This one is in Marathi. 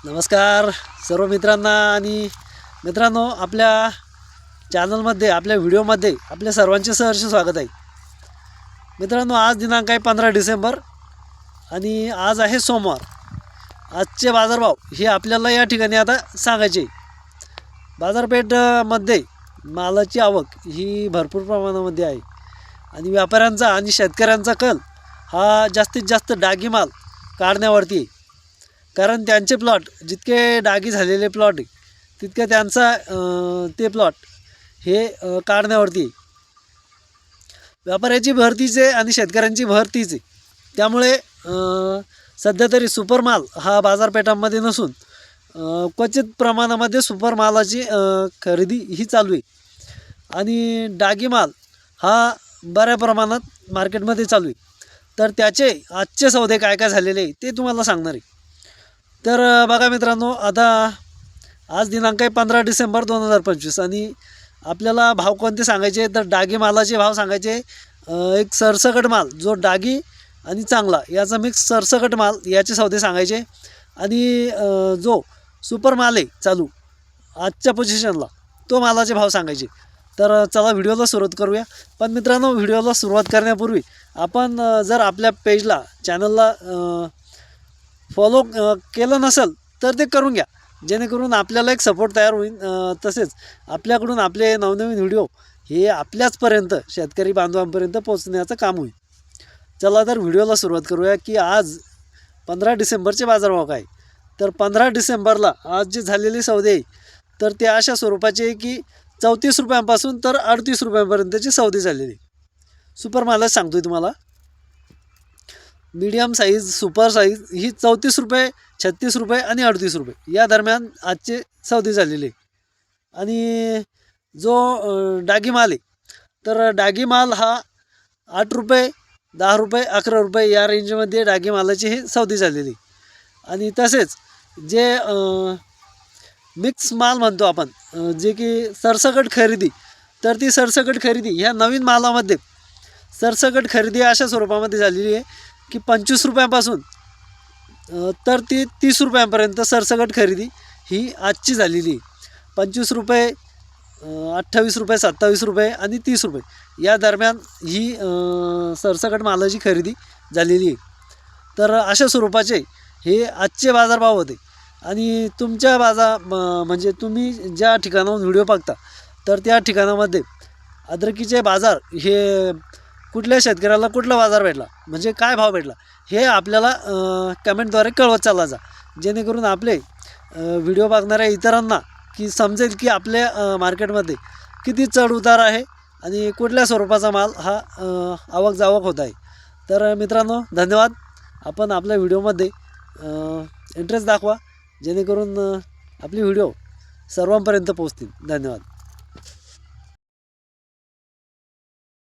नमस्कार सर्व मित्रांना आणि मित्रांनो, आपल्या चॅनलमध्ये आपल्या व्हिडिओमध्ये आपल्या सर्वांचे सहर्ष स्वागत आहे. मित्रांनो, आज दिनांक आहे 15 डिसेंबर आणि आज आहे सोमवार. आजचे बाजारभाव हे आपल्याला या ठिकाणी आता सांगायचे. बाजारपेठमध्ये मालाची आवक ही भरपूर प्रमाणामध्ये आहे आणि व्यापाऱ्यांचा आणि शेतकऱ्यांचा कल हा जास्तीत जास्त डागी माल काढण्यावरती आहे. कारण त्यांचे प्लॉट जितके डागी झालेले प्लॉट आहे तितके त्यांचा ते प्लॉट हे काढण्यावरती आहे. व्यापाऱ्याची भरतीच आहे आणि शेतकऱ्यांची भरतीच आहे. त्यामुळे सध्या तरी सुपर माल हा बाजारपेठांमध्ये नसून क्वचित प्रमाणामध्ये सुपर मालाची खरेदी ही चालू आहे आणि डागी माल हा बऱ्या प्रमाणात मार्केटमध्ये चालू आहे. तर त्याचे आजचे सौदे काय काय झालेले आहे ते तुम्हाला सांगणार आहे. तर बघा मित्रांनो, आता आज दिनांक आहे 15 डिसेंबर 2025 आणि आपल्याला भाव कोणते सांगायचे तर डागी मालाचे भाव सांगायचे. एक सरसकट माल जो डागी आणि चांगला याचा मिक्स सरसकट माल याचे सौदे सांगायचे आणि जो सुपर माल आहे चालू आजच्या पोझिशनला तो मालाचे भाव सांगायचे. तर चला व्हिडिओला सुरुवात करूया. पण मित्रांनो, व्हिडिओला सुरुवात करण्यापूर्वी आपण जर आपल्या पेजला चॅनलला फॉलो केलं नसेल तर ते करून घ्या, जेणेकरून आपल्याला एक सपोर्ट तयार होईल. तसेच आपल्याकडून आपले नवनवीन व्हिडिओ हे आपल्याचपर्यंत शेतकरी बांधवांपर्यंत पोहोचण्याचं काम होईल. चला तर व्हिडिओला सुरुवात करूया की आज 15 डिसेंबरचे बाजारभाव काय. तर 15 डिसेंबरला आज जे झालेले सौदे तर ते अशा स्वरूपाचे आहे की 34 रुपयांपासून तर 38 रुपयांपर्यंतचे सौदे झालेले. सुपर मालच सांगतोय तुम्हाला. मीडियम साईज सुपर साईज ही 34 रुपये, 36 रुपये आणि 38 रुपये या दरम्यान आजचे सौदे झालेले. आणि जो डागी माल आहे तर डागी माल हा 8 रुपये, 10 रुपये, 11 रुपये या रेंजमध्ये डागी मालाचे हे सौदे झालेले. आणि तसेच जे मिक्स माल म्हणतो आपण, जे की सरसकट खरेदी, तर ती सरसकट खरेदी ह्या नवीन मालामध्ये सरसकट खरेदी अशा स्वरूपामध्ये झालेली आहे की 25 रुपयांपासून तर ती 30 रुपयांपर्यंत सरसकट खरेदी ही आजची झालेली आहे. 25 रुपये, 28 रुपये, 27 रुपये आणि 30 रुपये या दरम्यान ही सरसकट मालाची खरेदी झालेली आहे. तर अशा स्वरूपाचे हे आजचे बाजारभाव होते. आणि तुमच्या म्हणजे तुम्ही ज्या ठिकाणाहून व्हिडिओ बघता तर त्या ठिकाणामध्ये अद्रकीचे बाजार हे कुठल्या शेतकऱ्याला कुठला बाजार भेटला, म्हणजे काय भाव भेटला, हे आपल्याला कमेंटद्वारे कळवत चालला जा, जेणेकरून आपले व्हिडिओ बघणाऱ्या इतरांना की समजेल की आपल्या मार्केटमध्ये किती चढ उतार आहे आणि कुठल्या स्वरूपाचा माल हा आवक जावक होत आहे. तर मित्रांनो, धन्यवाद. आपण आपल्या व्हिडिओमध्ये इंटरेस्ट दाखवा, जेणेकरून आपली व्हिडिओ सर्वांपर्यंत पोहोचतील. धन्यवाद.